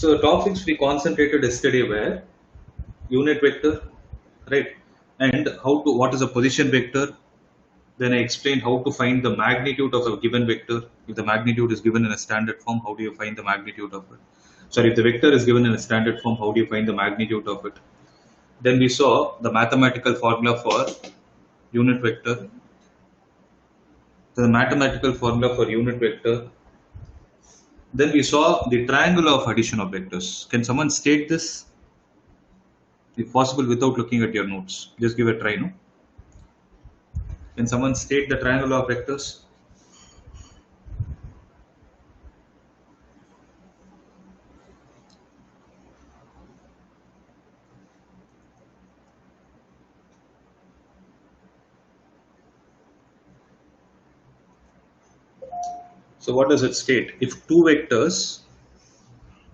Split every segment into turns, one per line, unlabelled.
So the topics we concentrated yesterday were unit vector, right? And what is a position vector. Then I explained how to find the magnitude of a given vector. If the magnitude is given in a standard form, how do you find the magnitude of it? Sorry, if the vector is given in a standard form, how do you find the magnitude of it? Then we saw the mathematical formula for unit vector. The mathematical formula for unit vector. Then we saw the triangle of addition of vectors. Can someone state this? If possible, without looking at your notes. Just give a try, no? Can someone state the triangle of vectors? So what does it state? If two vectors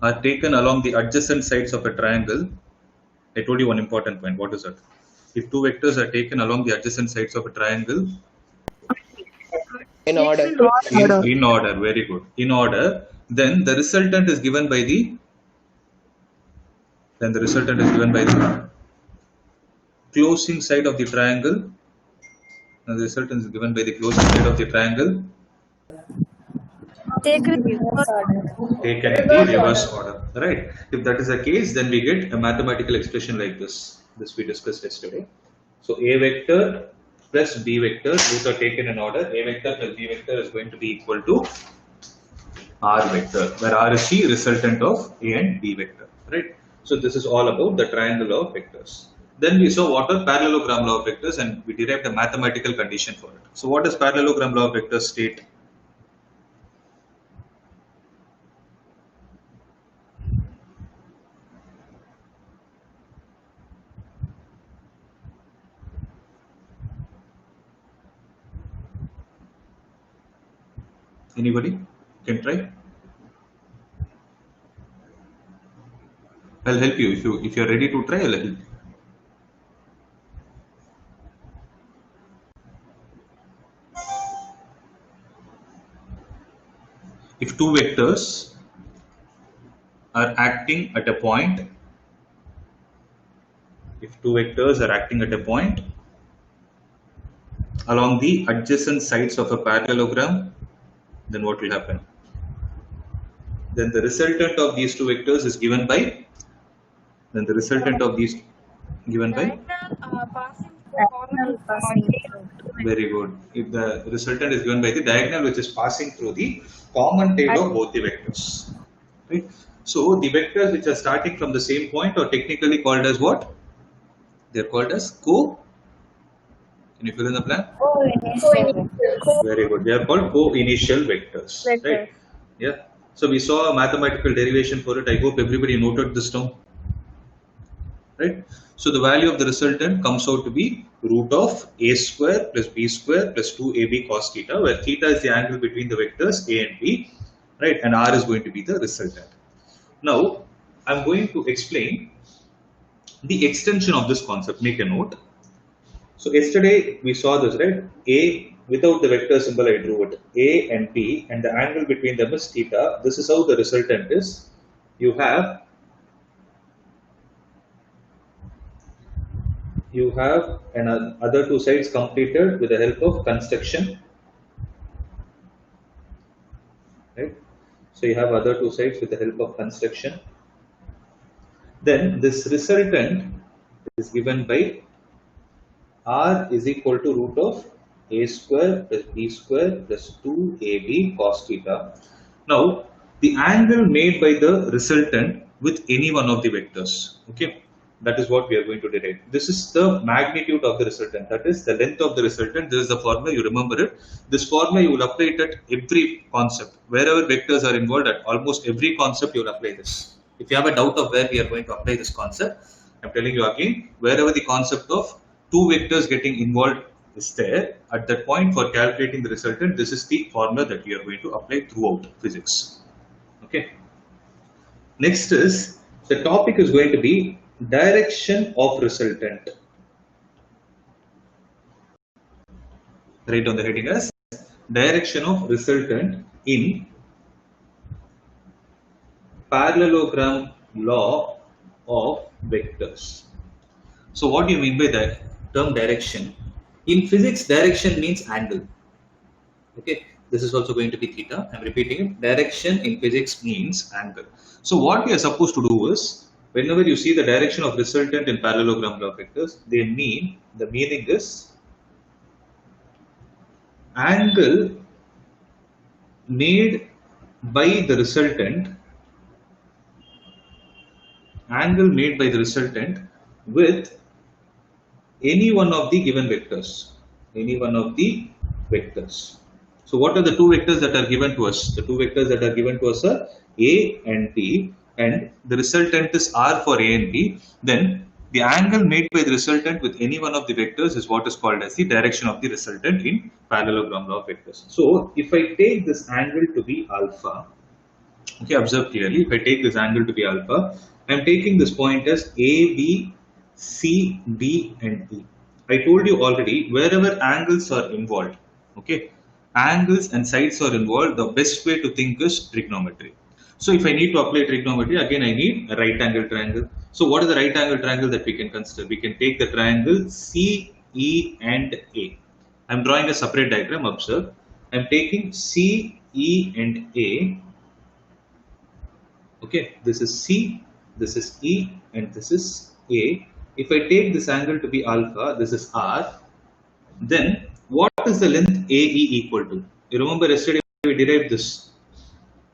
are taken along the adjacent sides of a triangle, I told you one important point. What is it? If two vectors are taken along the adjacent sides of a triangle,
in order.
In order, very good. In order, then the resultant is given by the closing side of the triangle. And the resultant is given by the closing side of the triangle. Taken in the reverse order, right? If that is the case, then we get a mathematical expression like this. This we discussed yesterday. So a vector plus b vector, both are taken in order. A vector plus b vector is going to be equal to r vector, where r is the resultant of a and b vector, right? So this is all about the triangle of vectors. Then we saw what are parallelogram law of vectors, and we derived a mathematical condition for it. So what does parallelogram law of vectors state? Anybody can try? I'll help you. If you're ready to try, I'll help you. If two vectors are acting at a point, along the adjacent sides of a parallelogram, then what will happen? Then the resultant of these two vectors is given by. Very good. If the resultant is given by the diagonal which is passing through the common tail of both the vectors, right? So the vectors which are starting from the same point are technically called as what? They are called as Can you fill in the blank? Very good. They are called co-initial vectors, right? Yeah. So we saw a mathematical derivation for it. I hope everybody noted this term, right? So the value of the resultant comes out to be root of a square plus b square plus 2ab cos theta, where theta is the angle between the vectors a and b, right? And r is going to be the resultant. Now, I'm going to explain the extension of this concept. Make a note. So yesterday we saw this, right? A, without the vector symbol I drew it, a and b, and the angle between them is theta. This is how the resultant is. You have other two sides completed with the help of construction, right? So you have other two sides with the help of construction. Then this resultant is given by r is equal to root of a square plus b square plus 2ab cos theta. Now the angle made by the resultant with any one of the vectors, okay? That is what we are going to derive. This is the magnitude of the resultant. That is the length of the resultant. This is the formula. You remember it. This formula you will apply it at every concept. Wherever vectors are involved, at almost every concept you will apply this. If you have a doubt of where we are going to apply this concept, I'm telling you again, wherever the concept of two vectors getting involved is there, at that point for calculating the resultant, this is the formula that we are going to apply throughout physics. Okay. Next is, the topic is going to be direction of resultant. Write down the heading as direction of resultant in parallelogram law of vectors. So what do you mean by that term direction? In physics, direction means angle. Okay, this is also going to be theta. I'm repeating it. Direction in physics means angle. So what we are supposed to do is, whenever you see the direction of resultant in parallelogram law vectors, the meaning is angle made by the resultant, with any one of the given vectors. Any one of the vectors. So what are the two vectors that are given to us? The two vectors that are given to us are A and B, and the resultant is R for A and B. Then the angle made by the resultant with any one of the vectors is what is called as the direction of the resultant in parallelogram law of vectors. So if I take this angle to be alpha, okay, observe clearly, if I take this angle to be alpha, I am taking this point as A, B, C, D and E. I told you already, wherever angles are involved, okay, angles and sides are involved, the best way to think is trigonometry. So if I need to apply trigonometry, again I need a right angle triangle. So what is the right angle triangle that we can consider? We can take the triangle C, E and A. I am drawing a separate diagram, observe. I am taking C, E and A. Okay, this is C, this is E and this is A. If I take this angle to be alpha, this is R, then what is the length AE equal to? You remember yesterday we derived this.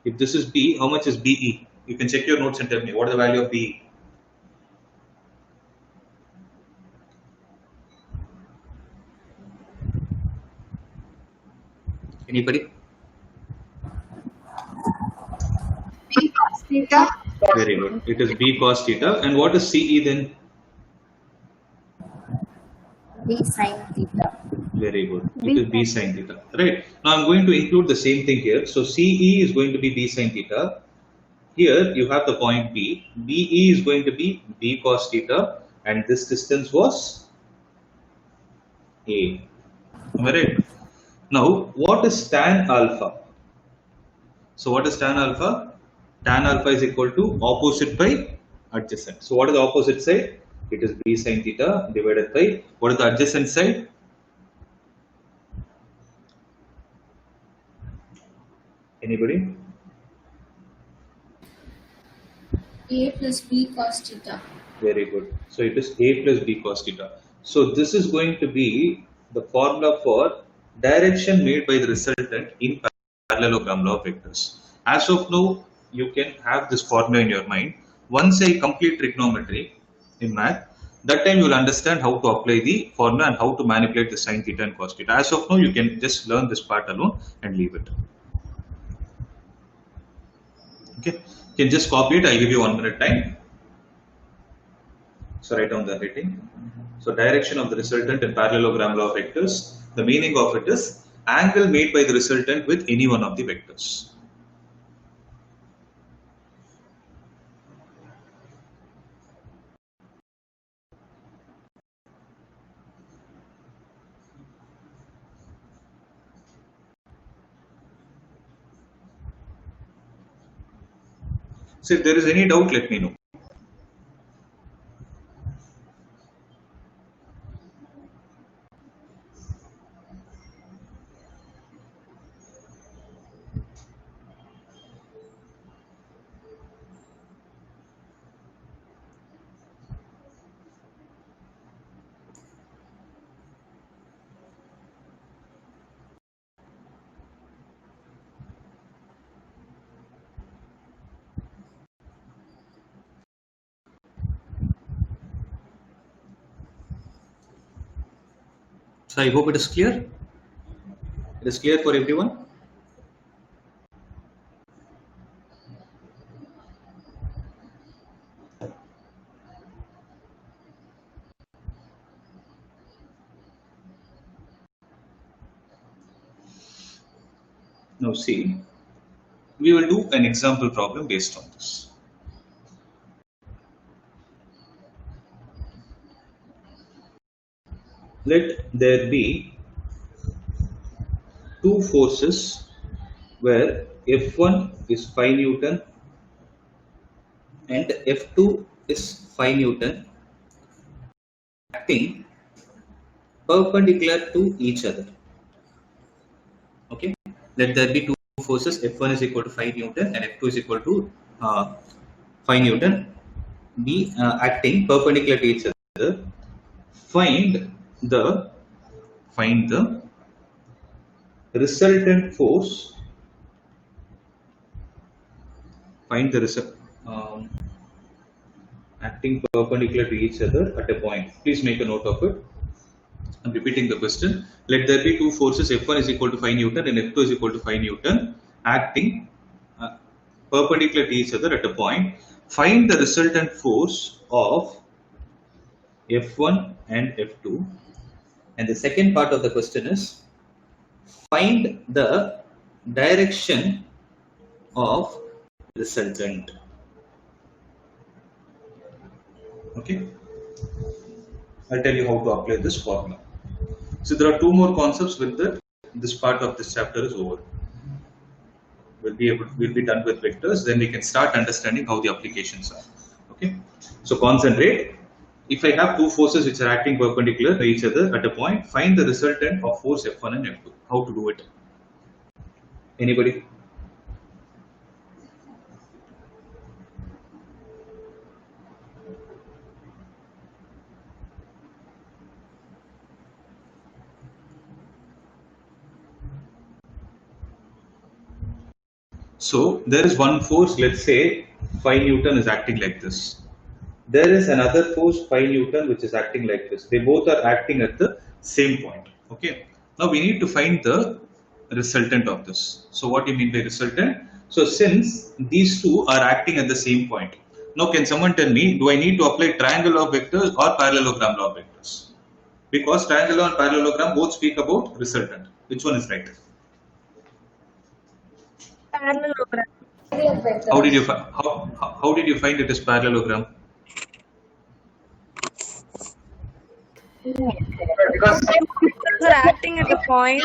If this is B, how much is BE? You can check your notes and tell me what is the value of BE. Anybody?
B cos theta.
Very good. It is B cos theta. And what is CE then?
B sin theta.
Very good. It is B sin theta. Right. Now I'm going to include the same thing here. So CE is going to be B sin theta. Here you have the point B. BE is going to be B cos theta. And this distance was A. Am I right? Now, what is tan alpha? So what is tan alpha? Tan alpha is equal to opposite by adjacent. So what is the opposite side? It is B sin theta divided by, what is the adjacent side? Anybody?
A plus B cos theta.
Very good. So it is A plus B cos theta. So this is going to be the formula for direction made by the resultant in parallelogram law of vectors. As of now, you can have this formula in your mind. Once I complete trigonometry in math, that time you will understand how to apply the formula and how to manipulate the sin theta and cos theta. As of now, you can just learn this part alone and leave it. Okay, you can just copy it. I'll give you 1 minute time. So write down the heading. So direction of the resultant in parallelogram law of vectors. The meaning of it is angle made by the resultant with any one of the vectors. So if there is any doubt, let me know. So I hope it is clear. It is clear for everyone. Now see, we will do an example problem based on this. Let there be two forces where F1 is 5 Newton and F2 is 5 Newton acting perpendicular to each other. Okay, let there be two forces. F1 is equal to 5 Newton and F2 is equal to 5 Newton be acting perpendicular to each other. Find the resultant force. Find the acting perpendicular to each other at a point. Please make a note of it. I'm repeating the question. Let there be two forces. F1 is equal to 5 Newton and F2 is equal to 5 Newton acting perpendicular to each other at a point. Find the resultant force of F1 and F2. And the second part of the question is find the direction of resultant. Okay, I'll tell you how to apply this formula. So there are two more concepts with that. This part of this chapter is over. We'll be done with vectors. Then we can start understanding how the applications are. Okay, so concentrate. If I have two forces which are acting perpendicular to each other at a point, find the resultant of force F1 and F2. How to do it? Anybody? So there is one force, let's say 5 Newton is acting like this. There is another force 5 Newton which is acting like this. They both are acting at the same point. Okay. Now we need to find the resultant of this. So what do you mean by resultant? So since these two are acting at the same point. Now can someone tell me, do I need to apply triangle law of vectors or parallelogram law of vectors? Because triangle law and parallelogram both speak about resultant. Which one is right?
Parallelogram.
How did you find it is parallelogram?
Because they're acting at a point.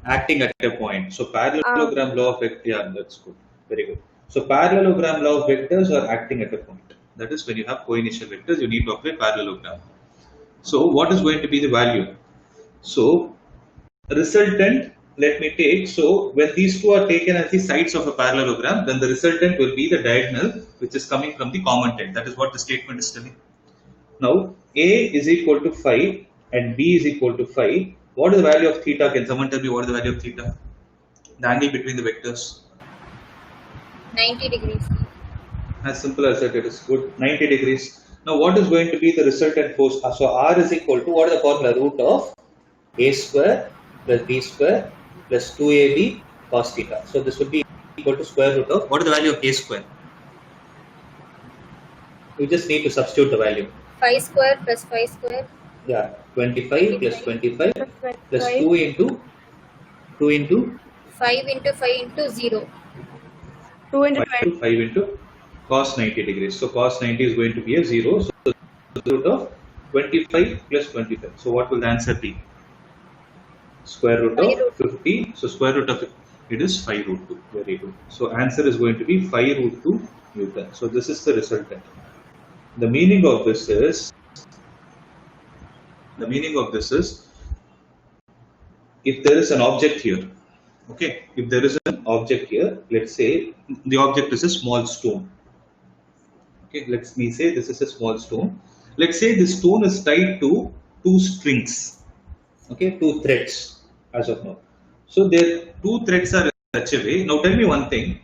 Acting at a point. So parallelogram law of vectors. Yeah, that's good. Very good. So parallelogram law of vectors are acting at a point. That is when you have co-initial vectors, you need to apply parallelogram. So what is going to be the value? So resultant. Let me take, so when these two are taken as the sides of a parallelogram, then the resultant will be the diagonal which is coming from the common end. That is what the statement is telling. Now, A is equal to 5 and B is equal to 5. What is the value of theta? Can someone tell me what is the value of theta? The angle between the vectors?
90 degrees.
As simple as that, it is good. 90 degrees. Now, what is going to be the resultant force? So, R is equal to, what is the formula? Root of A square plus B square plus 2ab cos theta. So this would be equal to square root of, what is the value of a square? You just need to substitute the value.
5 square plus 5 square.
Yeah, 25 plus 25 plus 2 into 5 into
5 into 0.
2 into
5 into cos 90 degrees. So cos 90 is going to be a 0. So the root of 25 plus 25. So what will the answer be? Square root of 50. So square root of it is 5 root 2. Very good. So answer is going to be 5 root 2 Newton. So this is the resultant. The meaning of this is if there is an object here. Okay, if there is an object here, let's say the object is a small stone. Okay, let me say this is a small stone. Let's say this stone is tied to 2 strings. Okay, 2 threads as of now. So there 2 threads are in such a way. Now tell me one thing.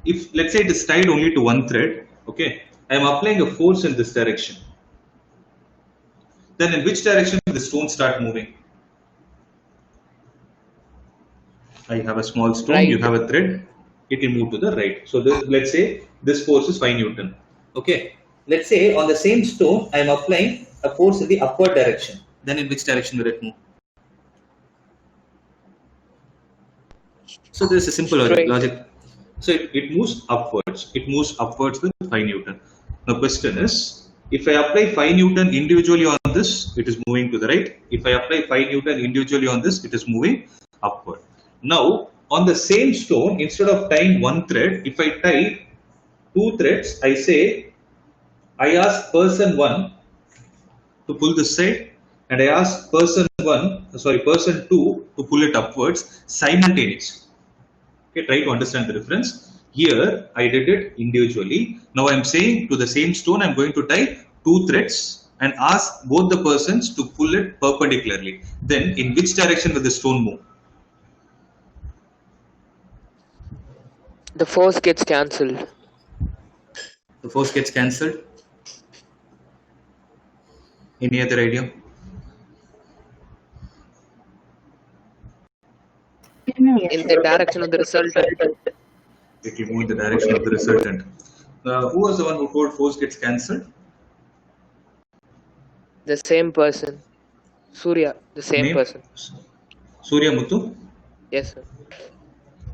If let's say it is tied only to one thread, okay, I am applying a force in this direction. Then in which direction will the stone start moving? I have a small stone, right. You have a thread, it will move to the right. So this, let's say this force is 5 Newton. Okay, let's say on the same stone I am applying a force in the upward direction. Then in which direction will it move? So this is a simple logic. So it moves upwards. It moves upwards with 5 Newton. The question is, if I apply 5 Newton individually on this, it is moving to the right. If I apply 5 Newton individually on this, it is moving upward. Now, on the same stone, instead of tying one thread, if I tie 2 threads, I ask person 1 to pull this side, and I ask person 2 to pull it upwards simultaneously. Okay, try to understand the difference. Here I did it individually. Now I am saying to the same stone, I am going to tie 2 threads and ask both the persons to pull it perpendicularly. Then in which direction will the stone move?
The force gets cancelled.
The force gets cancelled. Any other idea?
In the direction of the resultant.
It will move in the direction of the resultant. Who was the one who told force gets cancelled?
The same person. Surya, the same
Name?
person.
Surya Muthu?
Yes, sir.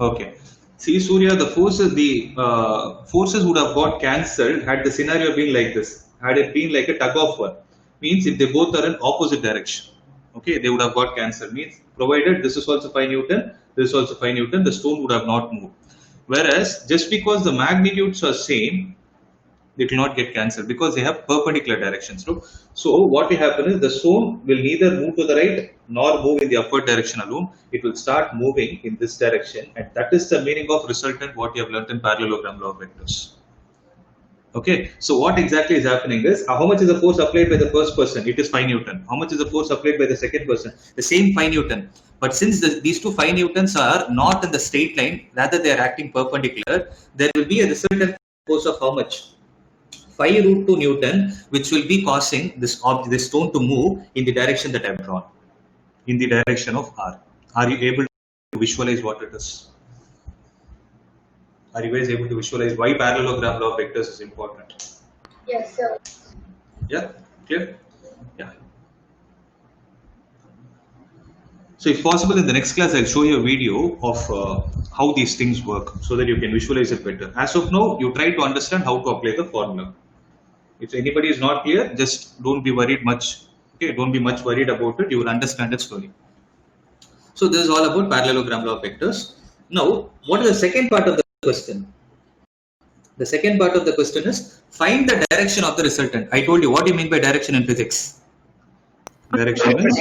Okay. See, Surya, the forces would have got cancelled had the scenario been like this. Had it been like a tug of war, means if they both are in opposite direction, okay, they would have got cancelled. Means provided this is also 5 Newton, this is also 5 Newton, the stone would have not moved. Whereas just because the magnitudes are same, it will not get cancelled because they have perpendicular directions. So what will happen is the stone will neither move to the right nor move in the upward direction alone. It will start moving in this direction, and that is the meaning of resultant, what you have learnt in parallelogram law of vectors. Okay, so what exactly is happening is how much is the force applied by the first person? It is 5 Newton. How much is the force applied by the second person? The same 5 Newton. But since these two 5 Newtons are not in the straight line, rather they are acting perpendicular, there will be a resultant force of how much? 5 root 2 Newton, which will be causing this stone to move in the direction that I have drawn, in the direction of R. Are you able to visualize what it is? Are you guys able to visualize why parallelogram law of vectors is important?
Yes, sir.
Yeah, clear? Yeah. So if possible, in the next class, I'll show you a video of how these things work so that you can visualize it better. As of now, you try to understand how to apply the formula. If anybody is not clear, just don't be worried much. Okay, don't be much worried about it. You will understand it slowly. So this is all about parallelogram law of vectors. Now, what is the second part of the question? The second part of the question is find the direction of the resultant. I told you, what do you mean by direction in physics? Direction means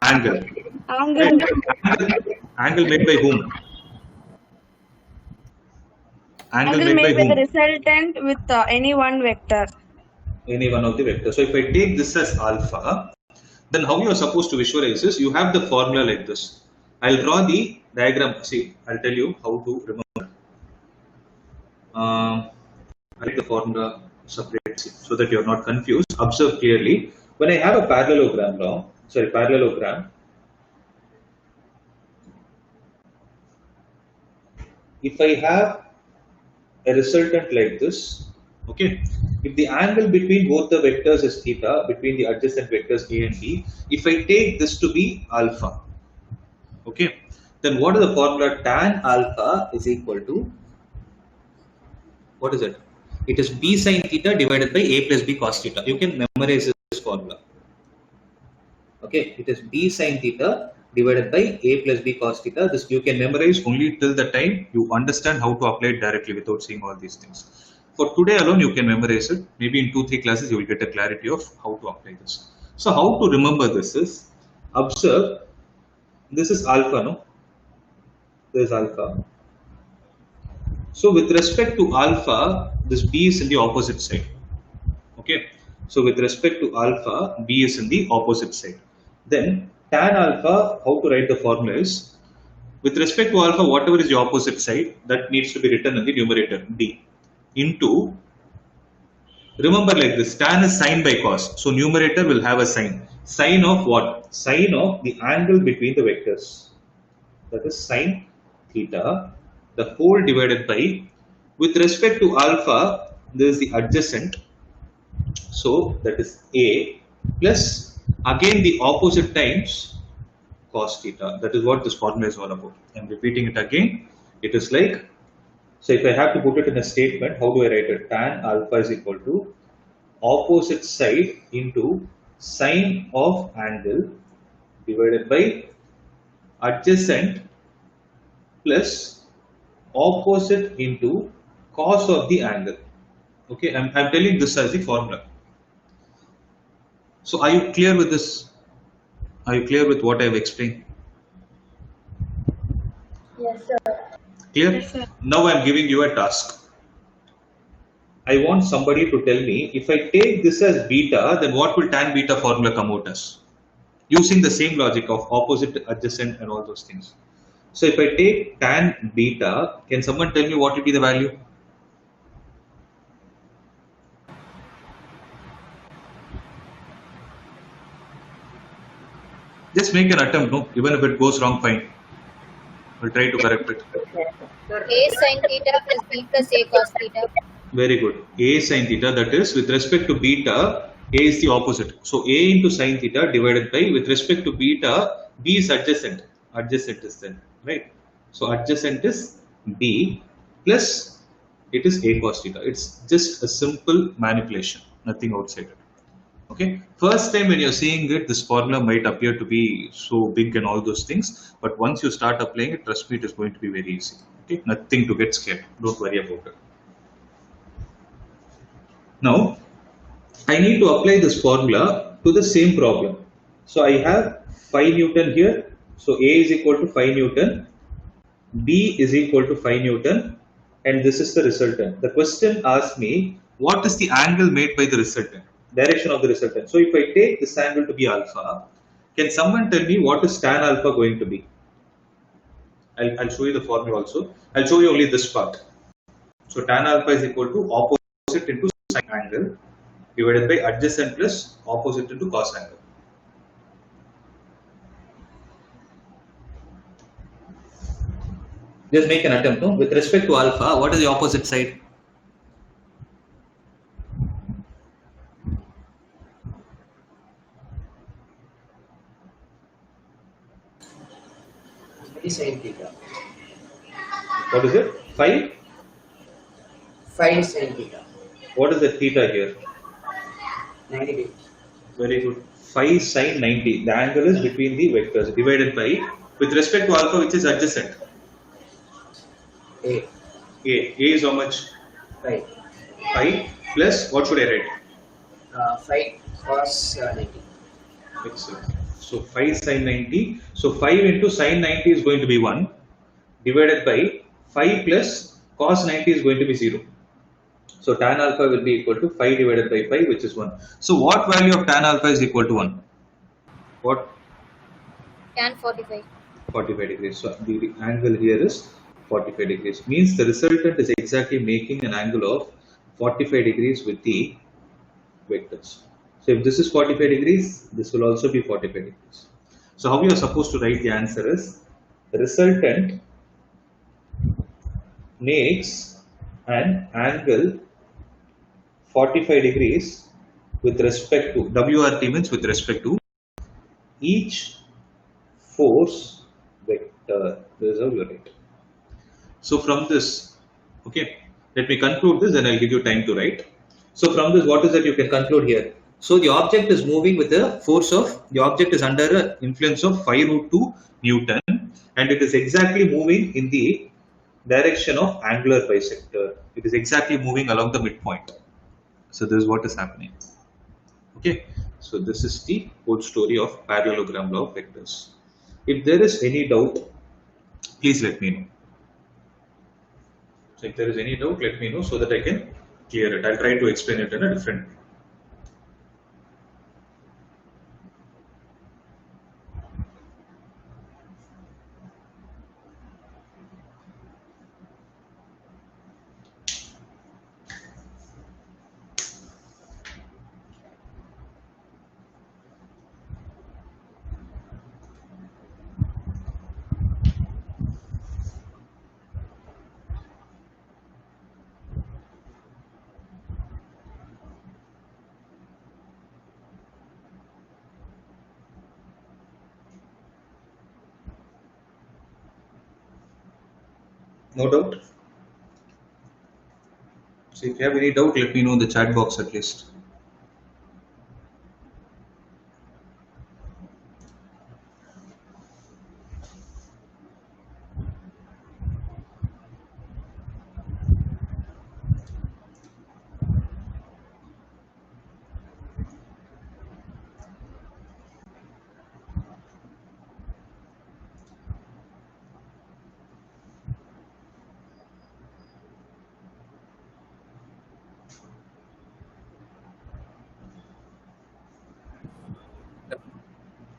angle.
Angle.
Angle made by whom? Angle made by
by
whom?
the resultant with any one vector.
Any one of the vectors. So if I take this as alpha, then how you are supposed to visualize this? You have the formula like this. I'll draw the diagram. See, I'll tell you how to remember. I write the formula separately so that you are not confused. Observe clearly. When I have a parallelogram, if I have a resultant like this, okay, if the angle between both the vectors is theta, between the adjacent vectors A and B, if I take this to be alpha, okay, then what is the formula? Tan alpha is equal to, what is it? It is B sin theta divided by A plus B cos theta. You can memorize this formula. Okay, it is B sin theta divided by A plus B cos theta. This you can memorize only till the time you understand how to apply it directly without seeing all these things. For today alone, you can memorize it. Maybe in 2-3 classes, you will get a clarity of how to apply this. So how to remember this is, observe, this is alpha, no? This is alpha. So with respect to alpha, this B is in the opposite side. Okay. So with respect to alpha, B is in the opposite side. Then tan alpha, how to write the formula is, with respect to alpha, whatever is the opposite side, that needs to be written in the numerator, D, into, remember like this, tan is sine by cos. So numerator will have a sine. Sine of what? Sine of the angle between the vectors. That is sine theta, the whole divided by, with respect to alpha, this is the adjacent. So that is A plus again the opposite times cos theta. That is what this formula is all about. I am repeating it again. It is like, so if I have to put it in a statement, how do I write it? Tan alpha is equal to opposite side into sine of angle divided by adjacent plus opposite into cos of the angle. Okay, I'm telling this as the formula. So are you clear with this? Are you clear with what I've explained?
Yes, sir.
Clear?
Yes, sir.
Now I'm giving you a task. I want somebody to tell me, if I take this as beta, then what will tan beta formula come out as? Using the same logic of opposite, adjacent, and all those things. So if I take tan beta, can someone tell me what will be the value? Just make an attempt, no? Even if it goes wrong, fine. We'll try to correct it.
A sin theta plus B plus A cos theta.
Very good. A sin theta, that is, with respect to beta, A is the opposite. So A into sin theta divided by, with respect to beta, B is adjacent. Adjacent is then, right? So adjacent is B plus it is A cos theta. It's just a simple manipulation, nothing outside it. Okay, first time when you're seeing it, this formula might appear to be so big and all those things, but once you start applying it, trust me, it is going to be very easy. Okay, nothing to get scared. Don't worry about it. Now, I need to apply this formula to the same problem. So I have 5 Newton here. So A is equal to 5 Newton, B is equal to 5 Newton, and this is the resultant. The question asks me, what is the angle made by the resultant? Direction of the resultant. So if I take this angle to be alpha, can someone tell me what is tan alpha going to be? I'll show you the formula also. I'll show you only this part. So tan alpha is equal to opposite into sine angle divided by adjacent plus opposite into cos angle. Just make an attempt. No? With respect to alpha, what is the opposite side?
Sin theta.
What is it? 5?
5 sin theta.
What is the theta here?
90 degrees.
Very good. 5 sine 90. The angle is between the vectors divided by, with respect to alpha, which is adjacent.
A.
A is how much?
5.
5 plus, what should I write?
5 cos 90.
Excellent. So 5 sine 90. So 5 into sine 90 is going to be 1 divided by 5 plus cos 90 is going to be 0. So tan alpha will be equal to 5 divided by 5, which is 1. So what value of tan alpha is equal to 1? What?
Tan 45.
45 degrees. So the angle here is 45 degrees. Means the resultant is exactly making an angle of 45 degrees with the vectors. So if this is 45 degrees, this will also be 45 degrees. So how you are supposed to write the answer is, the resultant makes an angle 45 degrees with respect to, WRT means with respect to each force vector. This is how you write. So from this, okay, let me conclude this and I'll give you time to write. So from this, what is that you can conclude here? So the object is moving with the force of, the object is under the influence of 5√2 Newton, and it is exactly moving in the direction of angular bisector. It is exactly moving along the midpoint. So this is what is happening. Okay, so this is the whole story of parallelogram law of vectors. If there is any doubt, please let me know. So if there is any doubt, let me know so that I can clear it. I'll try to explain it in a different way. No doubt? So if you have any doubt, let me know in the chat box at least.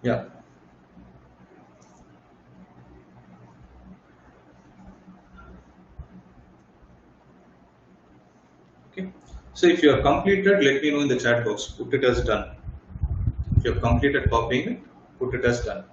Yeah. Okay. So if you have completed, let me know in the chat box. Put it as done. If you have completed copying it, put it as done.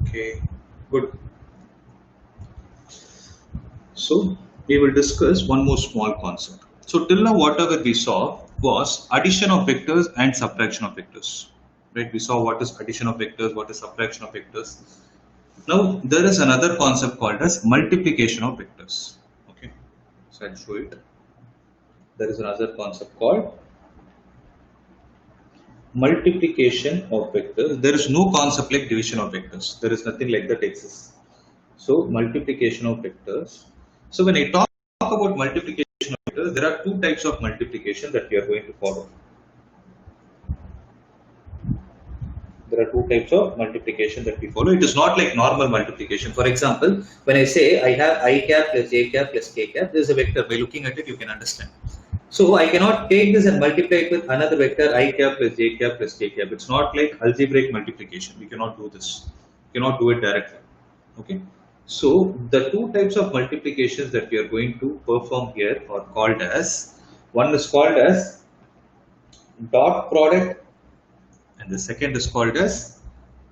Okay. Good. So we will discuss one more small concept. So till now, whatever we saw was addition of vectors and subtraction of vectors. Right? We saw what is addition of vectors, what is subtraction of vectors. Now there is another concept called as multiplication of vectors. Okay. So I'll show it. There is another concept called multiplication of vectors. There is no concept like division of vectors. There is nothing like that exists. So multiplication of vectors. So when I talk about multiplication of vectors, there are two types of multiplication that we are going to follow. There are two types of multiplication that we follow. It is not like normal multiplication. For example, when I say I have I cap plus j cap plus k cap, there is a vector. By looking at it, you can understand. So I cannot take this and multiply it with another vector I cap plus j cap plus k cap. It's not like algebraic multiplication. We cannot do this. We cannot do it directly. Okay. So the two types of multiplications that we are going to perform here are called as, one is called as dot product and the second is called as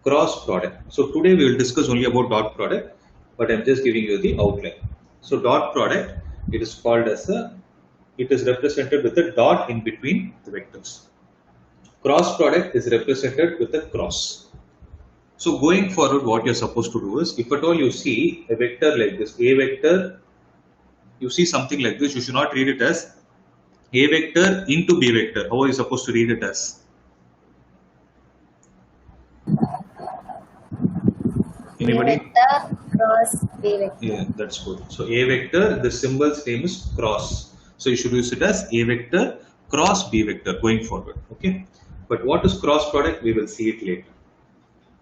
cross product. So today we will discuss only about dot product, but I'm just giving you the outline. So dot product, it is called as it is represented with a dot in between the vectors. Cross product is represented with a cross. So going forward, what you're supposed to do is, if at all you see a vector like this, a vector, you see something like this, you should not read it as a vector into b vector. How are you supposed to read it as? Anybody?
A vector cross B vector.
Yeah, that's good. So a vector, the symbol's name is cross. So you should use it as a vector cross b vector going forward. Okay. But what is cross product? We will see it later.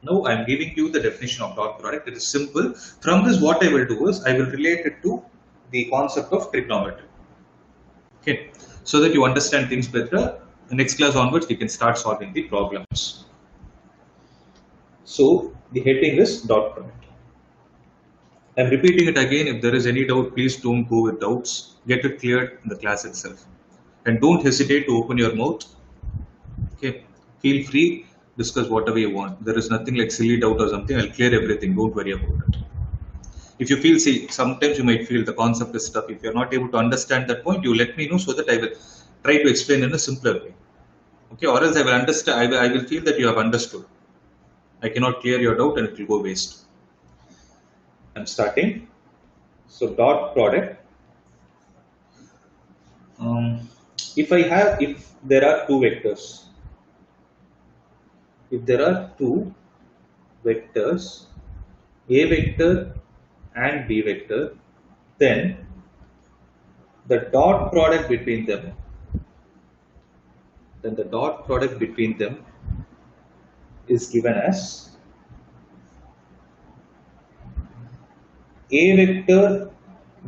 Now I am giving you the definition of dot product. It is simple. From this, what I will do is I will relate it to the concept of trigonometry. Okay, so that you understand things better. The next class onwards, we can start solving the problems. So the heading is dot product. I am repeating it again. If there is any doubt, please don't go with doubts. Get it cleared in the class itself, and don't hesitate to open your mouth. Okay, feel free. Discuss whatever you want. There is nothing like silly doubt or something. I'll clear everything. Don't worry about it. If you feel, see, sometimes you might feel the concept is tough. If you're not able to understand that point, you let me know so that I will try to explain in a simpler way. Okay, or else I will understand. I will feel that you have understood. I cannot clear your doubt and it will go waste. I'm starting. So dot product. If there are two vectors. If there are two vectors, a vector and b vector, then the dot product between them, is given as a vector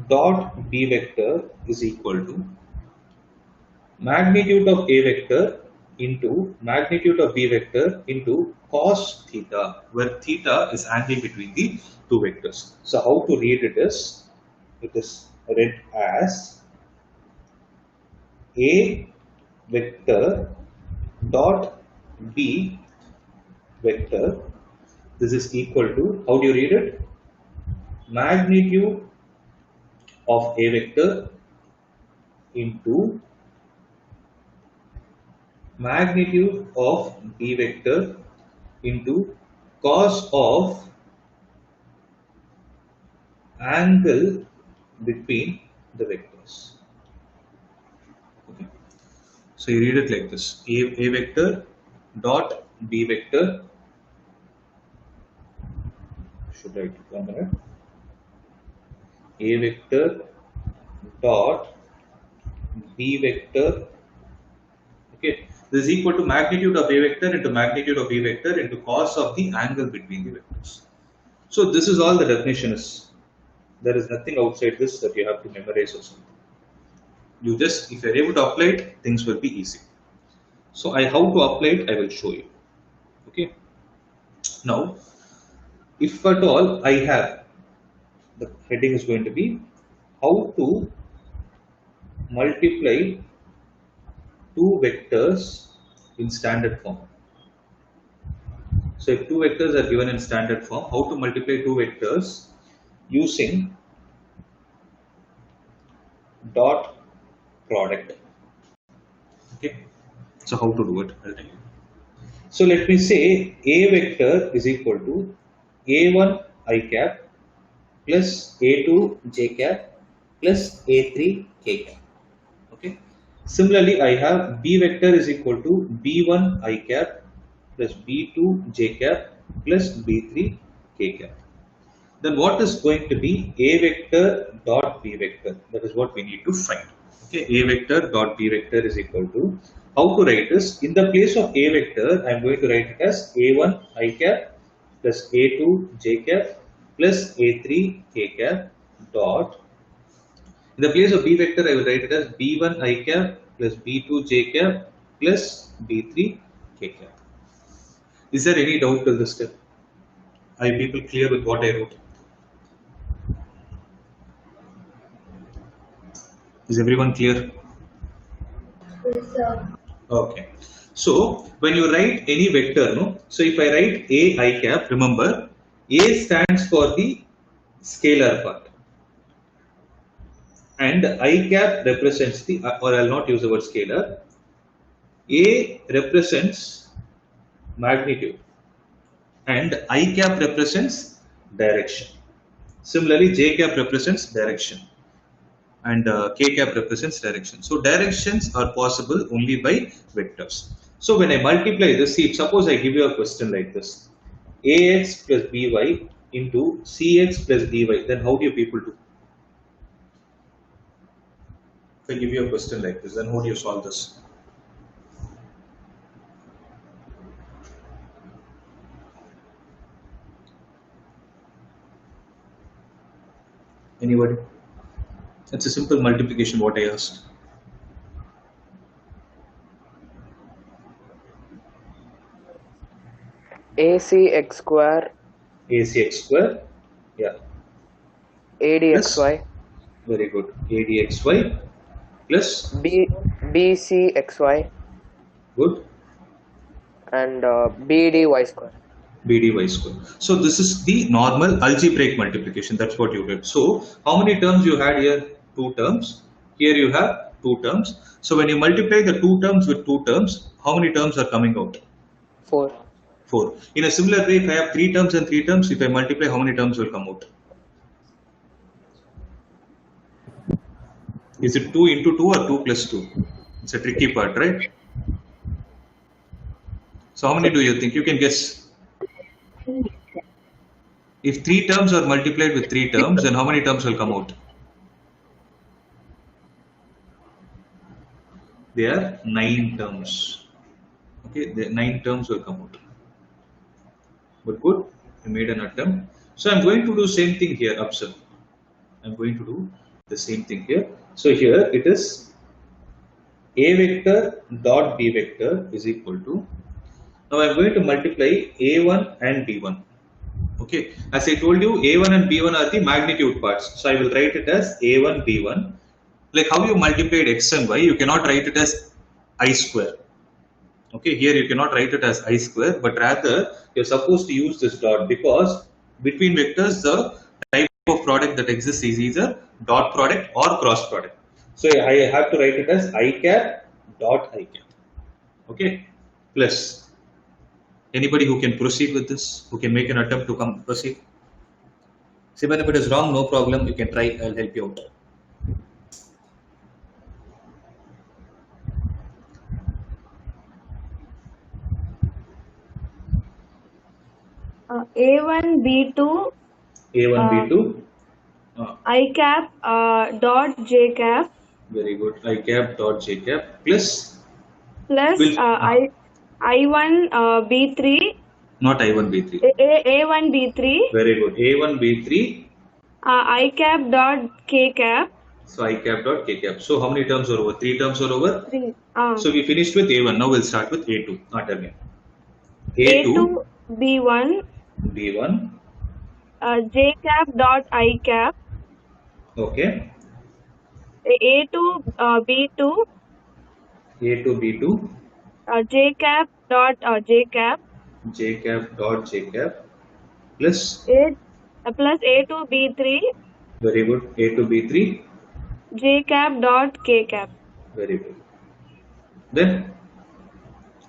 dot b vector is equal to magnitude of a vector into magnitude of b vector into cos theta, where theta is angle between the two vectors. So how to read it is read as a vector dot b vector. This is equal to, how do you read it? Magnitude of a vector into magnitude of b vector into cos of angle between the vectors. Okay. So you read it like this: a vector dot B vector. Should write it 1 minute. A vector dot B vector. Okay, this is equal to magnitude of A vector into magnitude of B vector into cos of the angle between the vectors. So this is all the definition is. There is nothing outside this that you have to memorize or something. You just, if you are able to apply it, things will be easy. So how to apply it, I will show you. Okay. Now, if at all I have, the heading is going to be how to multiply two vectors in standard form. So if two vectors are given in standard form, how to multiply two vectors using dot product. Okay. So how to do it, I'll tell you. So let me say A vector is equal to A1 I cap plus A2 j cap plus A3 k cap. Okay. Similarly, I have B vector is equal to B1 I cap plus B2 j cap plus B3 k cap. Then what is going to be A vector dot B vector? That is what we need to find. Okay, A vector dot B vector is equal to, how to write this? In the place of A vector, I am going to write it as A1 I cap plus A2 j cap plus A3 k cap dot. In the place of B vector, I will write it as B1 I cap plus B2 j cap plus B3 k cap. Is there any doubt till this step? Are people clear with what I wrote? Is everyone clear?
Yes, sir.
Okay. So when you write any vector, no. So if I write A I cap, remember A stands for the scalar part, and I cap represents the, or I'll not use the word scalar. A represents magnitude, and I cap represents direction. Similarly, J cap represents direction, and K cap represents direction. So directions are possible only by vectors. So when I multiply this, see, suppose I give you a question like this: AX plus BY into CX plus DY, then how do you people do? If I give you a question like this, then how do you solve this? Anybody? It's a simple multiplication what I asked.
AC x square
AC x square, yeah.
ADXY
Very good. ADXY plus,
BCXY
good,
and BDY square.
BDY square. So this is the normal algebraic multiplication. That's what you did. So how many terms you had here? Two terms. Here you have two terms. So when you multiply the two terms with two terms, how many terms are coming out?
4.
4. In a similar way, if I have three terms and three terms, if I multiply, how many terms will come out? Is it 2 into 2 or 2 plus 2? It's a tricky part, right? So how many do you think? You can guess. If three terms are multiplied with three terms, then how many terms will come out? There are 9 terms. Okay, the 9 terms will come out. But good, I made an attempt. So I'm going to do same thing here. Observe. I'm going to do the same thing here. So here it is A vector dot B vector is equal to. Now I'm going to multiply A1 and B1. Okay, as I told you, A1 and B1 are the magnitude parts. So I will write it as A1 B1. Like how you multiplied X and Y, you cannot write it as I square. Okay, here you cannot write it as I square, but rather you're supposed to use this dot, because between vectors the type of product that exists is either dot product or cross product. So I have to write it as I cap dot I cap. Okay, plus anybody who can proceed with this, who can make an attempt to proceed. See, even if it is wrong, no problem, you can try, I'll help you out.
A1 B2
A1 B2.
I cap dot j cap
Very good. I cap dot j cap plus
plus
will
I1 B3
not I1 B3.
A1 B3
Very good. A1 B3.
I cap dot k cap
So I cap dot k cap. So how many terms are over? 3 terms are over.
3
So we finished with A1. Now we'll start with A2. Tell me.
A2 B1
B1.
j cap dot I cap
Okay.
A2 B2
A2 B2.
j cap dot j cap
J cap dot j cap plus.
plus A2 B3
Very good. A2 B3.
j cap dot k cap.
Very good. Then.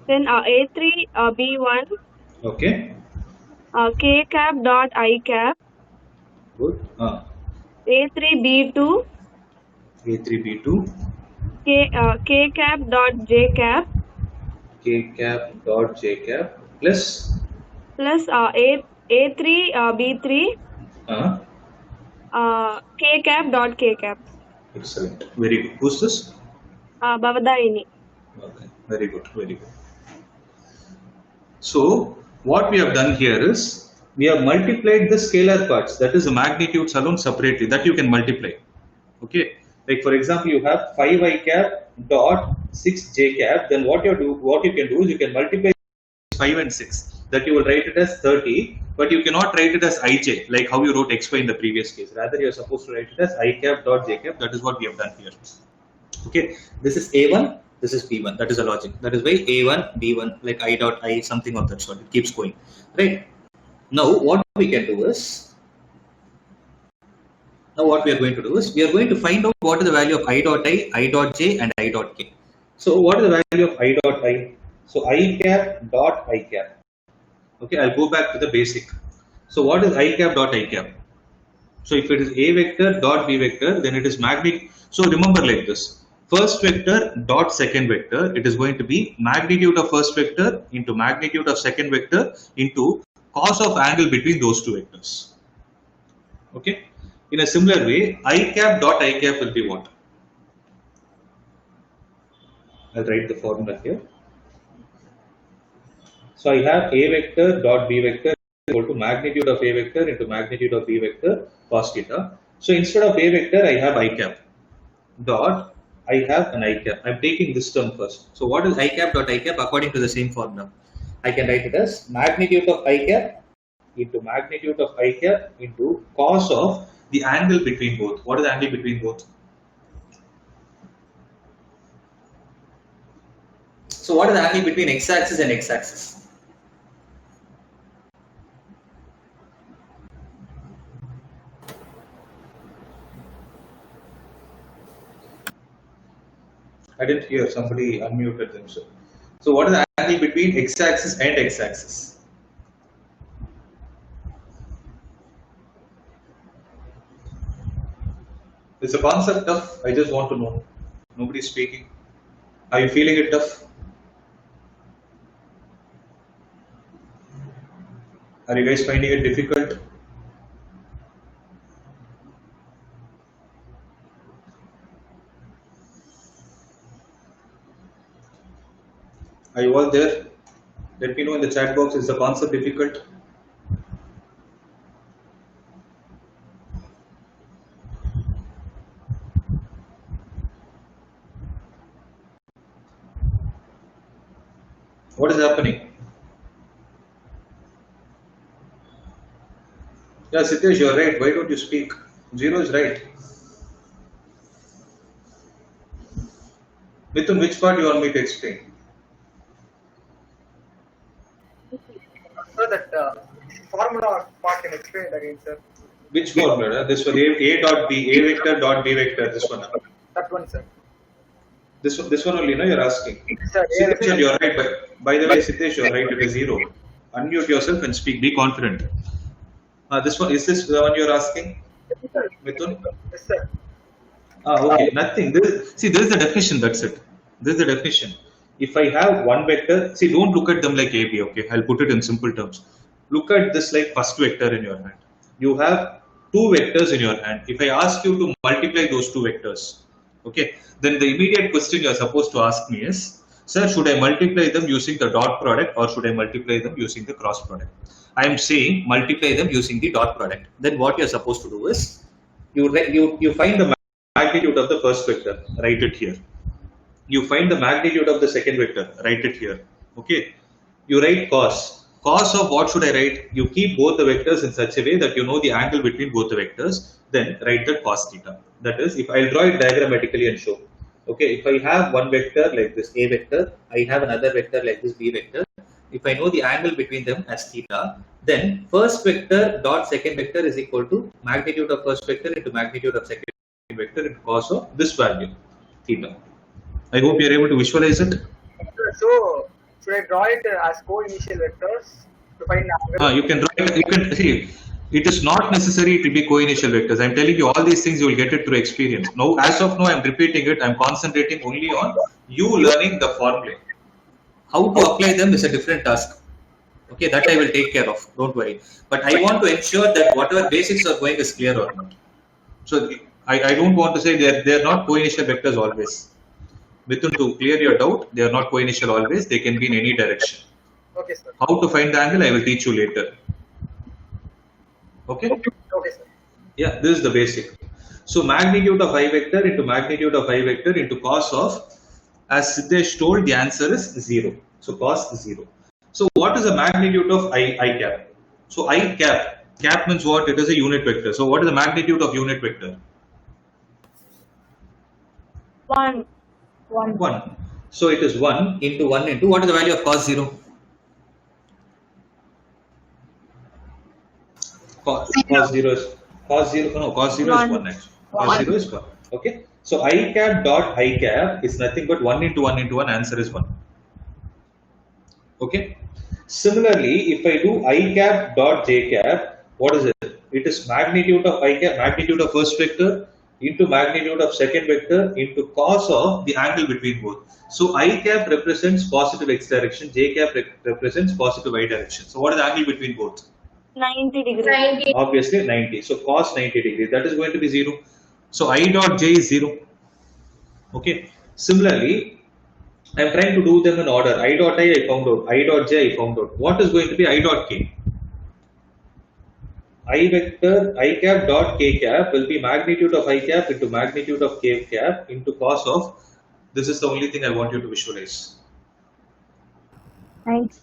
Then A3 B1
Okay.
k cap dot I cap
Good.
A3 B2
A3 B2.
k cap dot j cap
K cap dot j cap plus.
A3 B3 k cap dot k cap.
Excellent. Very good. Who's this?
Bhavadayini.
Okay. Very good. Very good. So what we have done here is we have multiplied the scalar parts, that is the magnitudes alone separately, that you can multiply. Okay. Like for example, you have 5i cap dot 6j cap. Then what you can do is you can multiply 5 and 6. That you will write it as 30, but you cannot write it as ij, like how you wrote xy in the previous case. Rather, you are supposed to write it as I cap dot j cap. That is what we have done here. Okay, this is A1, this is B1. That is the logic. That is why A1, B1, like I dot I, something of that sort. It keeps going, right? Now, what we can do is, what we are going to do is, we are going to find out what is the value of I dot j, and I dot k. So, what is the value of I dot I? So, I cap dot I cap. Okay, I'll go back to the basic. So, what is I cap dot I cap? So, if it is A vector dot B vector, then it is magnitude. So, remember like this. First vector dot second vector, it is going to be magnitude of first vector into magnitude of second vector into cos of angle between those two vectors. Okay. In a similar way, I cap dot I cap will be what? I'll write the formula here. So I have A vector dot B vector equal to magnitude of A vector into magnitude of B vector cos theta. So instead of A vector, I have I cap dot, I have an I cap. I'm taking this term first. So what is I cap dot I cap according to the same formula? I can write it as magnitude of I cap into magnitude of I cap into cos of the angle between both. What is the angle between both? So what is the angle between x-axis and x-axis? I didn't hear, somebody unmuted themselves. So what is the angle between x-axis and x-axis? Is the concept tough? I just want to know. Nobody's speaking. Are you feeling it tough? Are you guys finding it difficult? Are you all there? Let me know in the chat box, is the concept difficult? What is happening? Yeah, Sitesh, you're right. Why don't you speak? Zero is right. Mithun, which part you want me to explain?
Sir, that formula part can explain it again, sir.
Which formula? This one, A dot B, A vector dot B vector, this one.
That one, sir.
This one only, no, you're asking.
Sir,
Sitesh, you're right. By the way, Sitesh, you're right. It is zero. Unmute yourself and speak. Be confident. This one, is this the one you're asking?
Yes, sir.
Mithun?
Yes, sir.
Okay, nothing. This is the definition, that's it. This is the definition. If I have one vector, see, don't look at them like AB, okay? I'll put it in simple terms. look at this like first vector in your hand. You have two vectors in your hand. If I ask you to multiply those two vectors, okay, then the immediate question you are supposed to ask me is, sir, should I multiply them using the dot product or should I multiply them using the cross product? I am saying multiply them using the dot product. Then what you are supposed to do is, you find the magnitude of the first vector, write it here. You find the magnitude of the second vector, write it here. Okay. You write cos. Cos of what should I write? You keep both the vectors in such a way that you know the angle between both the vectors. Then write the cos theta. That is, if I'll draw it diagrammatically and show. Okay, if I have one vector like this A vector, I have another vector like this B vector. If I know the angle between them as theta, then first vector dot second vector is equal to magnitude of first vector into magnitude of second vector into cos of this value, theta. I hope you are able to visualize it.
So, should I draw it as co-initial vectors to find the angle?
You can draw it. You can see. It is not necessary to be co-initial vectors. I am telling you all these things. You will get it through experience. Now, as of now, I am repeating it. I am concentrating only on you learning the formula. How to apply them is a different task. Okay, that I will take care of. Don't worry. But I want to ensure that whatever basics are going is clear or not. So I don't want to say they are not co-initial vectors always. Mithun, to clear your doubt, they are not co-initial always. They can be in any direction.
Okay, sir.
How to find the angle, I will teach you later. Okay?
Okay, sir.
Yeah, this is the basic. So magnitude of I vector into magnitude of I vector into cos of, as Siddesh told, the answer is 0. So cos is 0. So what is the magnitude of I cap? So I cap means what? It is a unit vector. So what is the magnitude of unit vector?
1.
1. So it is 1 into what is the value of cos 0? Cos 0 is cos 0 is 1 actually. Cos 0 is 1. Okay. So I cap dot I cap is nothing but 1 into 1 into 1, answer is 1. Okay. Similarly, if I do I cap dot j cap, what is it? It is magnitude of I cap, magnitude of first vector into magnitude of second vector into cos of the angle between both. So I cap represents positive x direction, j cap represents positive y direction. So what is the angle between both?
90 degrees.
90.
Obviously 90. So cos 90 degrees, that is going to be 0. So I dot j is 0. Okay. Similarly, I am trying to do them in order. I dot I found out. I dot j I found out. What is going to be I dot k? I vector I cap dot k cap will be magnitude of I cap into magnitude of k cap into cos of. This is the only thing I want you to visualize.
Thanks.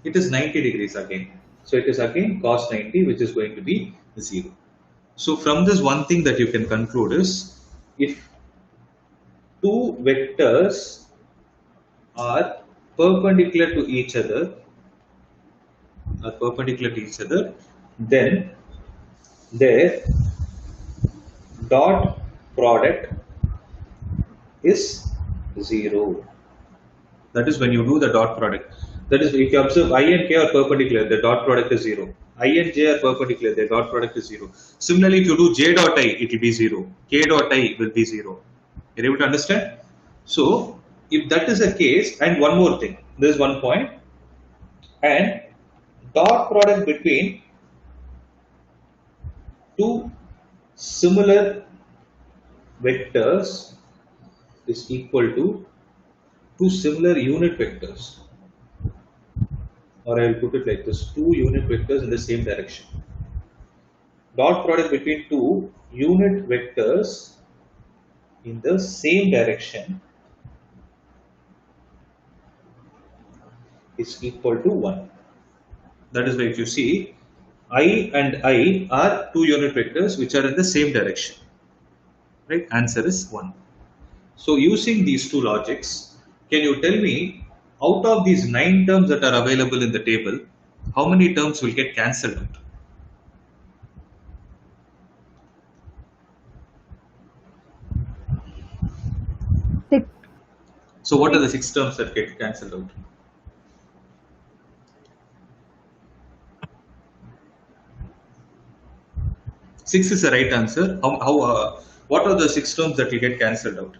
It is 90 degrees again. So it is again cos 90, which is going to be 0. So from this, one thing that you can conclude is, if two vectors are perpendicular to each other, then their dot product is 0. That is when you do the dot product. That is, if you observe I and k are perpendicular, the dot product is 0. I and j are perpendicular, the dot product is 0. Similarly, if you do j dot I, it will be 0. K dot I will be 0. You're able to understand? So, if that is the case, and one more thing, there is one point, and dot product between two similar vectors is equal to two similar unit vectors. Or I will put it like this, two unit vectors in the same direction. Dot product between two unit vectors in the same direction is equal to 1. That is why if you see, I and I are two unit vectors which are in the same direction. Right? Answer is 1. So using these two logics, can you tell me, out of these 9 terms that are available in the table, how many terms will get cancelled out? So what are the 6 terms that get cancelled out? Six is the right answer. What are the 6 terms that will get cancelled out?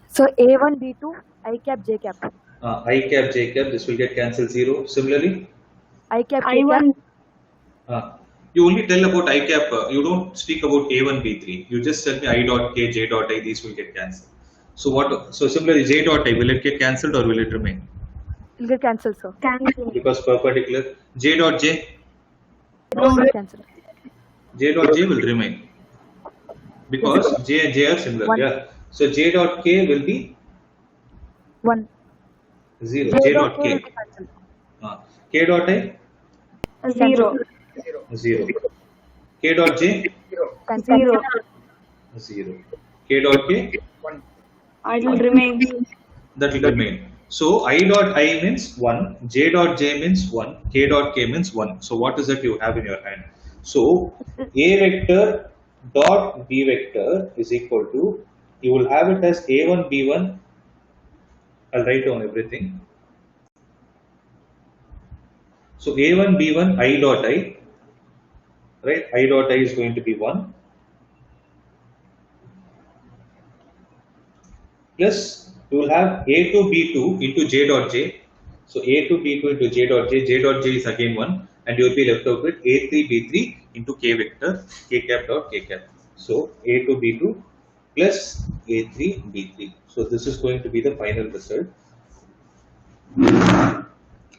So A1, B2, I cap, J cap.
I cap, J cap, this will get cancelled 0. Similarly,
I cap, K
I1
cap. You only tell about I cap. You don't speak about A1, B3. You just tell me I dot K, J dot I. These will get cancelled. So what? So similarly, J dot I, will it get cancelled or will it remain?
will get cancelled, sir.
cancel.
Because perpendicular. J dot J.
No, will cancel.
J dot J will remain. Because J and J are similar.
One.
Yeah. So J dot K will be
1.
0. J dot K.
will be cancelled.
K dot I
0.
0. K dot J
Cancel.
0.
0. K dot K
I will remain.
that will remain. So I dot I means 1, J dot J means 1, K dot K means 1. So what is it you have in your hand? So A vector dot B vector is equal to, you will have it as A1 B1. I'll write down everything. So A1 B1 I dot I, right? I dot I is going to be 1 plus you will have A2 B2 into J dot J. So A2 B2 into J dot J is again 1, and you will be left out with A3 B3 into K vector, K cap dot K cap. So A2 B2 plus A3 B3. So this is going to be the final result.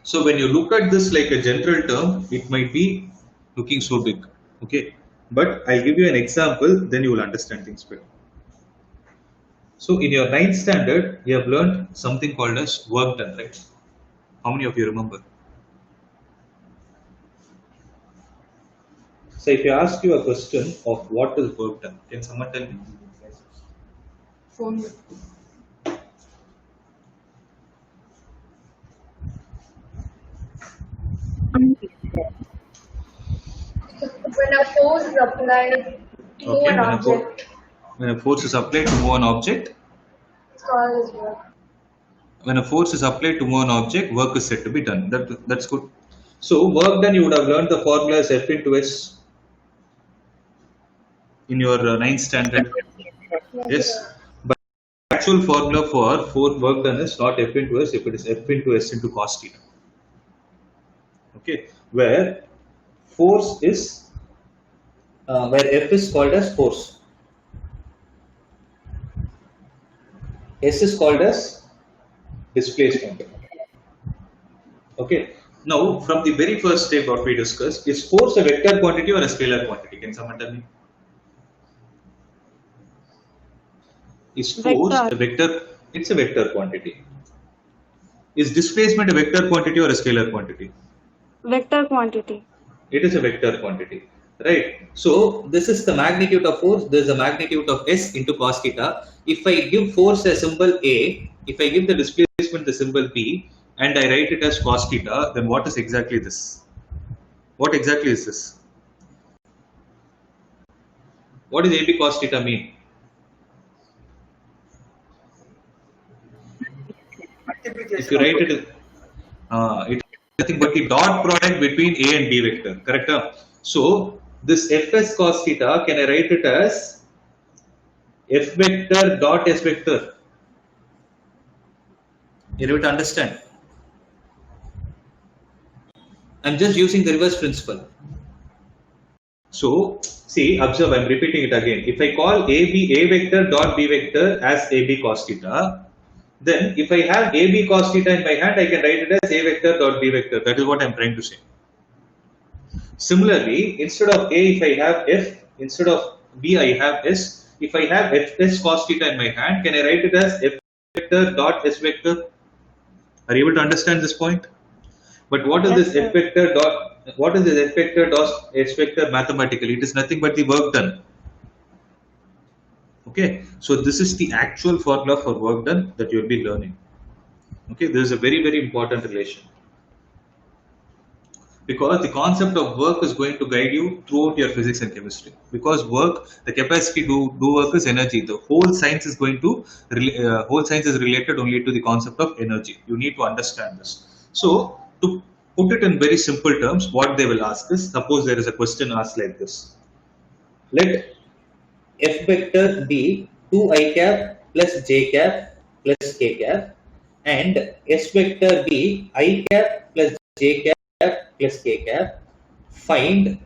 So when you look at this like a general term, it might be looking so big, okay? But I'll give you an example, then you will understand things better. So in your 9th standard, you have learned something called as work done, right? How many of you remember? So if you ask you a question of what is work done, can someone tell me?
Phone. When a force is applied to
Okay,
an object,
when a force is applied to move an object,
it's called as work.
when a force is applied to move an object, work is said to be done. That's good. So work done, you would have learned the formula as F into S in your 9th standard. Yes. But the actual formula for work done is not F into S, if it is F into S into cos theta. Okay, where force is, where F is called as force. S is called as displacement. Okay. Now, from the very first step what we discussed, is force a vector quantity or a scalar quantity? Can someone tell me? Is force
Vector.
a vector? It's a vector quantity. Is displacement a vector quantity or a scalar quantity?
Vector quantity.
It is a vector quantity, right? So this is the magnitude of force. There is a magnitude of S into cos theta. If I give force a symbol A, if I give the displacement the symbol B, and I write it as cos theta, then what is exactly this? What exactly is this? What does AB cos theta mean? If you write it, it is nothing but the dot product between A and B vector, correct? So this Fs cos theta, can I write it as F vector dot S vector? You able to understand? I'm just using the reverse principle. So see, observe, I'm repeating it again. If I call A vector dot B vector as AB cos theta, then if I have AB cos theta in my hand, I can write it as A vector dot B vector. That is what I'm trying to say. Similarly, instead of A, if I have F, instead of B, I have S. If I have Fs cos theta in my hand, can I write it as F vector dot S vector? Are you able to understand this point? But what is this F vector dot? What is this F vector dot S vector mathematically? It is nothing but the work done. Okay, so this is the actual formula for work done that you will be learning. Okay, there is a very, very important relation, because the concept of work is going to guide you throughout your physics and chemistry. Because work, the capacity to do work is energy. The whole science is going to whole science is related only to the concept of energy. You need to understand this. So to put it in very simple terms, what they will ask is, suppose there is a question asked like this: let F vector be 2i cap plus j cap plus k cap, and S vector be I cap plus j cap plus k cap, find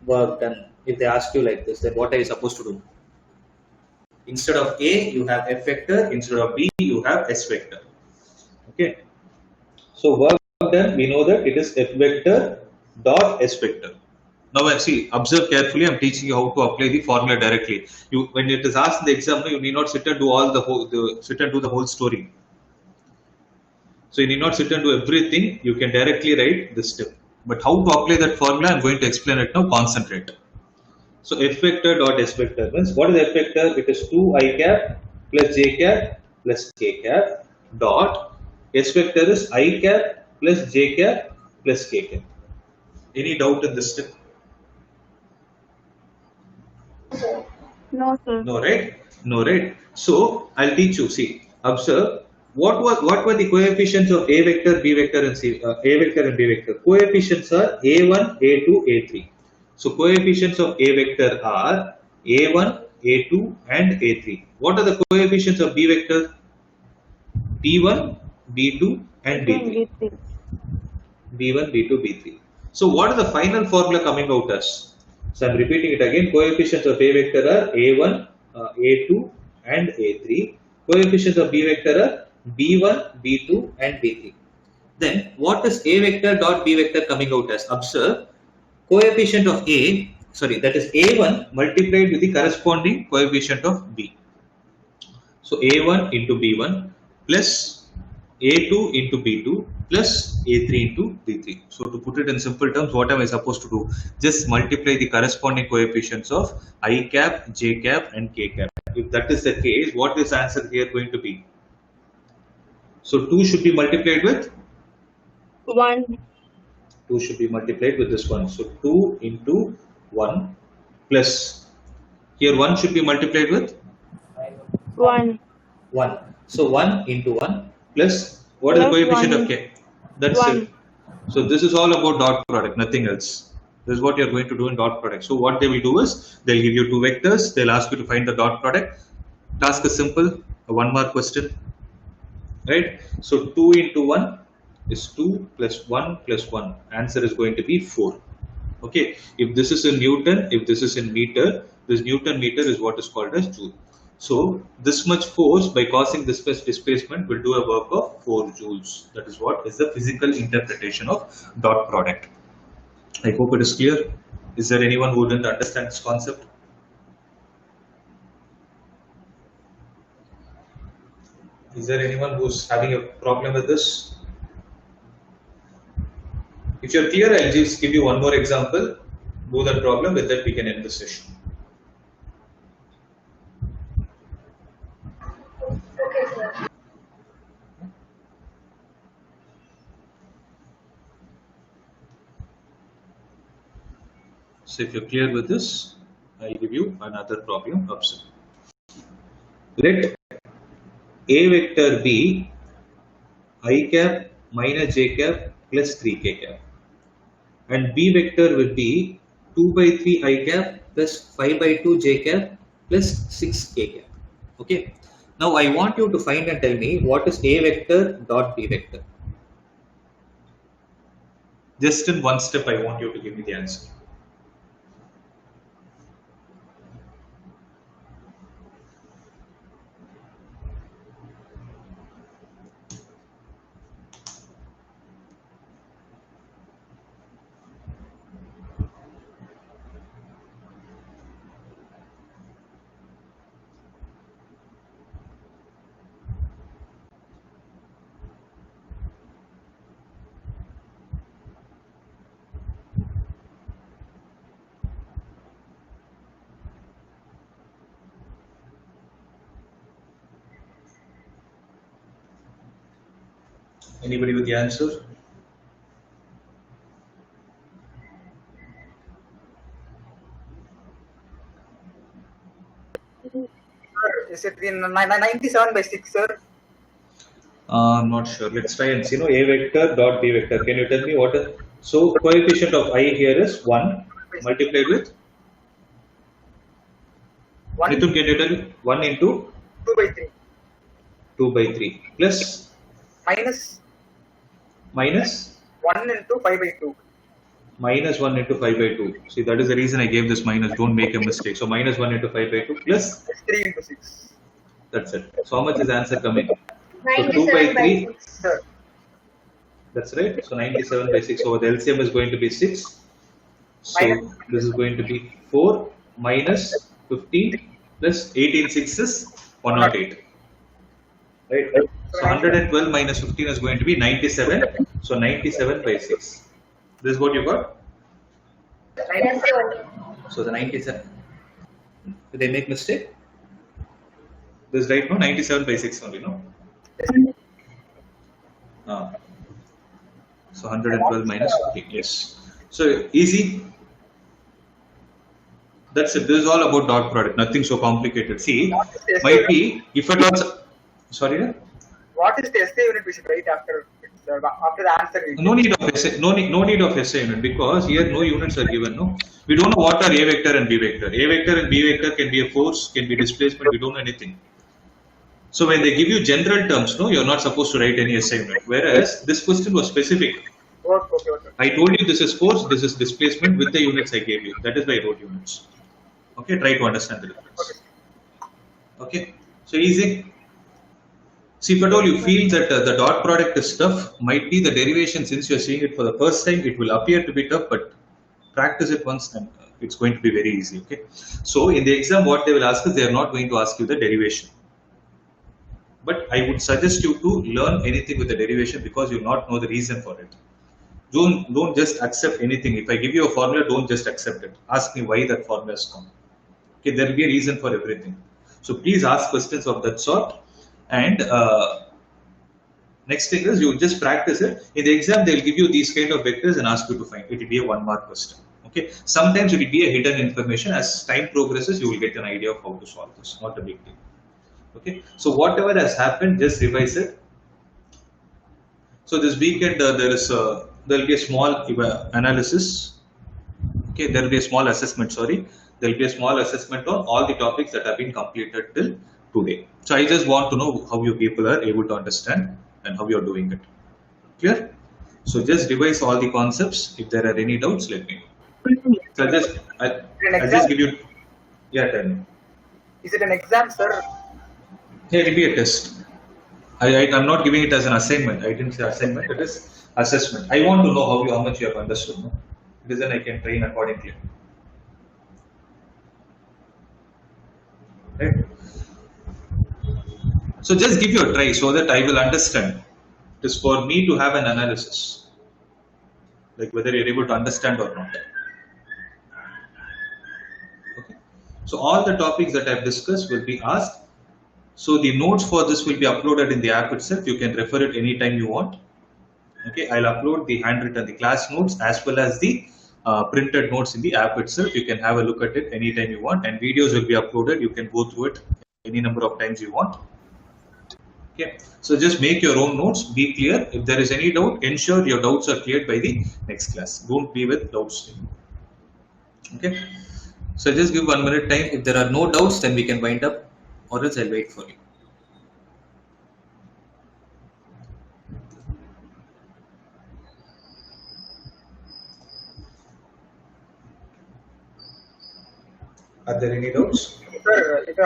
work done. If they ask you like this, then what are you supposed to do? Instead of A, you have F vector. Instead of B, you have S vector. Okay. So work done, we know that it is F vector dot S vector. Now see, observe carefully. I'm teaching you how to apply the formula directly. When it is asked in the exam, you need not sit and do all sit and do the whole story. So you need not sit and do everything. You can directly write this step. But how to apply that formula, I'm going to explain it now. Concentrate. So F vector dot S vector means, what is F vector? It is 2 I cap plus j cap plus k cap dot S vector is I cap plus j cap plus k cap. Any doubt in this step?
No, sir.
No, right? No, right? So I'll teach you. See, observe what were the coefficients of A vector, B vector, and A vector and B vector. Coefficients are A1, A2, A3. So coefficients of A vector are A1, A2, and A3. What are the coefficients of B vector? B1, B2, and B3. B1, B2, B3. So what is the final formula coming out as? So I'm repeating it again. Coefficients of A vector are A1, A2, and A3. Coefficients of B vector are B1, B2, and B3. Then what is A vector dot B vector coming out as? Observe, coefficient of A, that is A1 multiplied with the corresponding coefficient of B. So A1 into B1 plus A2 into B2 plus A3 into B3. So to put it in simple terms, what am I supposed to do? Just multiply the corresponding coefficients of I cap, j cap, and k cap. If that is the case, what is the answer here going to be? So 2 should be multiplied with?
1.
2 should be multiplied with this one. So 2 into 1 plus, here 1 should be multiplied with?
1.
1. So 1 into 1 plus, what is the coefficient of k? That's it. So this is all about dot product, nothing else. This is what you're going to do in dot product. So what they will do is, they'll give you 2 vectors, they'll ask you to find the dot product. Task is simple, a 1 mark question. Right? So 2 into 1 is 2 plus 1 plus 1. Answer is going to be 4. Okay. If this is in Newton, if this is in meter, this Newton meter is what is called as joule. So this much force by causing this much displacement will do a work of 4 joules. That is what is the physical interpretation of dot product. I hope it is clear. Is there anyone who didn't understand this concept? Is there anyone who's having a problem with this? If you're clear, I'll just give you one more example. Do that problem, with that we can end the session. So if you're clear with this, I'll give you another problem. Observe. Let A vector be I cap minus j cap plus 3k cap, and B vector will be 2 by 3 I cap plus 5 by 2 j cap plus 6k cap. Okay. Now I want you to find and tell me what is A vector dot B vector. Just in one step, I want you to give me the answer. Anybody with the answer?
Sir, is it in 97 by 6, sir?
I'm not sure. Let's try and see. A vector dot B vector. Can you tell me what is? So coefficient of I here is 1 multiplied with?
1,
Nithun, can you tell me? 1 into?
2 by 3.
2 by 3 plus?
Minus
Minus?
1 into 5 by 2.
Minus 1 into 5 by 2. See, that is the reason I gave this minus. Don't make a mistake. So minus 1 into 5 by 2 plus,
That's 3 into 6.
that's it. So how much is the answer coming? So 2 by
97 by
3.
6.
Sir,
That's right. So 97 by 6. So the LCM is going to be 6. So
Minus-
this is going to be 4 minus 15 plus 18 6 is 108. Right. So 112 minus 15 is going to be 97. So 97 by 6. This is what you got?
Yes, sir.
So the 97. Did I make mistake? This is right, no? 97 by 6 only, no? Ah. So 112 minus 15, yes. So easy. That's it. This is all about dot product. Nothing so complicated. See, might be if it was. Sorry.
what is the SI unit we should write after the answer?
No need of essay. No need of essay unit because here no units are given. No, we don't know what are A vector and B vector. A vector and B vector can be a force, can be displacement. We don't know anything. So when they give you general terms, no, you're not supposed to write any essay unit. Whereas this question was specific.
Okay.
I told you this is force, this is displacement with the units I gave you. That is why I wrote units. Okay, try to understand the difference. Okay, so easy. See, if at all you feel that the dot product is tough, might be the derivation. Since you're seeing it for the first time, it will appear to be tough, but practice it once and it's going to be very easy. Okay, so in the exam, what they will ask is they are not going to ask you the derivation. But I would suggest you to learn anything with the derivation because you not know the reason for it. Don't just accept anything. If I give you a formula, don't just accept it. Ask me why that formula has come. Okay, there will be a reason for everything. So please ask questions of that sort. And next thing is you just practice it. In the exam, they'll give you these kind of vectors and ask you to find. It will be a 1 mark question. Okay. Sometimes it will be a hidden information. As time progresses, you will get an idea of how to solve this. Not a big deal. Okay. So whatever has happened, just revise it. So this weekend there will be a small analysis. Okay, there will be a small assessment. Sorry, there will be a small assessment on all the topics that have been completed till today. So I just want to know how you people are able to understand and how you are doing it. Clear? So just revise all the concepts. If there are any doubts, let me know. So I'll just give you. Yeah, tell me.
Is it an exam, sir?
Yeah, it will be a test. I'm not giving it as an assignment. I didn't say assignment. It is assessment. I want to know how much you have understood. No? Because then I can train accordingly. Right? So just give you a try so that I will understand. It is for me to have an analysis, like whether you're able to understand or not. Okay. So all the topics that I've discussed will be asked. So the notes for this will be uploaded in the app itself. You can refer it anytime you want. Okay, I'll upload the handwritten, the class notes as well as the printed notes in the app itself. You can have a look at it anytime you want, and videos will be uploaded. You can go through it any number of times you want. Okay, so just make your own notes. Be clear. If there is any doubt, ensure your doubts are cleared by the next class. Don't be with doubts. Okay, so just give 1 minute time. If there are no doubts, then we can wind up. Or else I'll wait for you. Are there any doubts?
Sir,